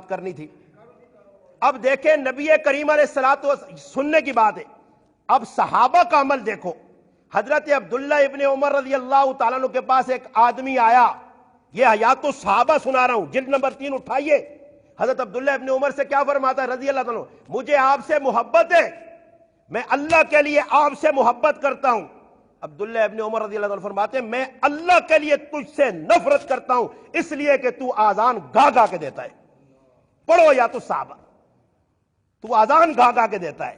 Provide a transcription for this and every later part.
بات کرنی تھی. اب دیکھیں نبی کریم علیہ الصلوۃ والسلام سننے کی بات ہے. اب صحابہ کا عمل دیکھو. حضرت عبداللہ ابن عمر رضی اللہ تعالیٰ عنہ کے پاس ایک آدمی آیا. یہ حیات الصحابہ سنا رہا ہوں, جلد نمبر 3 اٹھائیے. حضرت عبداللہ ابن عمر سے کیا فرماتا ہے رضی اللہ تعالیٰ عنہ, مجھے آپ سے محبت ہے, میں اللہ کے لیے آپ سے محبت کرتا ہوں. عبداللہ ابن عمر رضی اللہ عنہ فرماتے ہیں میں اللہ کے لیے تجھ سے نفرت کرتا ہوں, اس لیے کہ تو آذان گا گا کے دیتا ہے. پڑھو یا تو صحابہ, تو آذان گا گا کے دیتا ہے,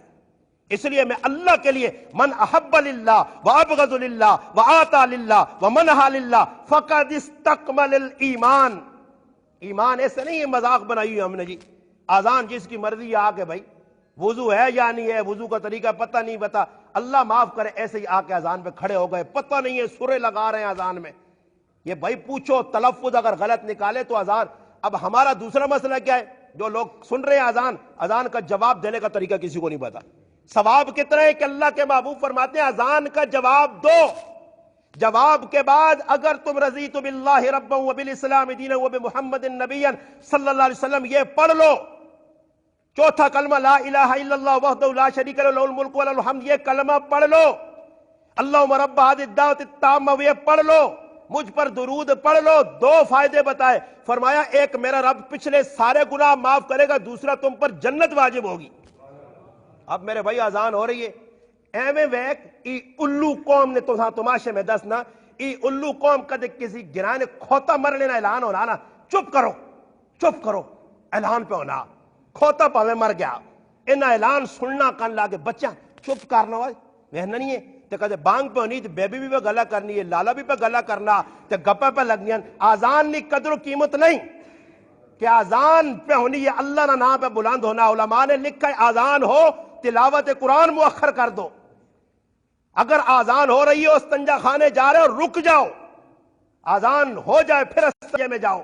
اس لیے میں اللہ کے لیے من احب للہ وابغض للہ وآتا للہ ومنہا للہ فقد استکمل الایمان. ایمان ایسے نہیں ہے مذاق بنائی ہوئی ہم نے جی. آذان جس کی مرضی آ کے بھائی وضو ہے یا نہیں ہے, وضو کا طریقہ پتہ نہیں, بتا اللہ معاف کرے ایسے ہی آ کے اذان پہ کھڑے ہو گئے, پتہ نہیں ہے سورے لگا رہے ہیں اذان میں. یہ بھائی پوچھو تلفظ اگر غلط نکالے تو اذان. اب ہمارا دوسرا مسئلہ کیا ہے, جو لوگ سن رہے ہیں اذان کا جواب دینے کا طریقہ کسی کو نہیں پتا. ثواب کتنا ہے کہ اللہ کے محبوب فرماتے ہیں اذان کا جواب دو. جواب کے بعد اگر تم رضیت باللہ ربا وبالاسلام دینا وبمحمد نبیا صلی اللہ علیہ وسلم یہ پڑھ لو. چوتھا کلمہ لا الہ الا اللہ وحدہ لا شریک لہ لہ الملک ولہ الحمد, یہ کلمہ پڑھ لو. اللہم رب ہذہ الدعوۃ التامہ, یہ پڑھ لو. مجھ پر درود پڑھ لو. 2 فائدے بتائے, فرمایا ایک میرا رب پچھلے سارے گناہ معاف کرے گا, دوسرا تم پر جنت واجب ہوگی. اب میرے بھائی اذان ہو رہی ہے, ایویں ویک ای الو قوم نے تماشے میں دسنا, ای الو قوم کدے کسی گرانے کھوتا مر لینا اعلان ہو لانا. چپ کرو اعلان پہ ہونا, کھوتا پاوے مر گیا, ان اعلان سننا کن لا کے بچہ چپ کرنا ہوئے محنہ نہیں ہے. تے کدے بانگ پہ ہونی تے بیبی بھی پہ گلا کرنی ہے, لالا بھی پہ گلا کرنا, تے گپے پہ لگنی ہیں. آذان نہیں قدر و قیمت نہیں کہ آذان پہ ہونی ہے اللہ نہ نام پہ بلند ہونا. علماء نے لکھا ہے آذان ہو تلاوت قرآن مؤخر کر دو. اگر آذان ہو رہی ہے استنجا خانے جا رہے ہو رک جاؤ, آذان ہو جائے پھر استنجے میں جاؤ.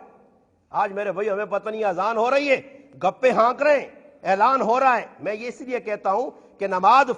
آج میرے بھائی ہمیں پتہ نہیں آذان ہو رہی ہے, گپے ہانک رہے ہیں, اعلان ہو رہا ہے. میں یہ اس لیے کہتا ہوں کہ نماز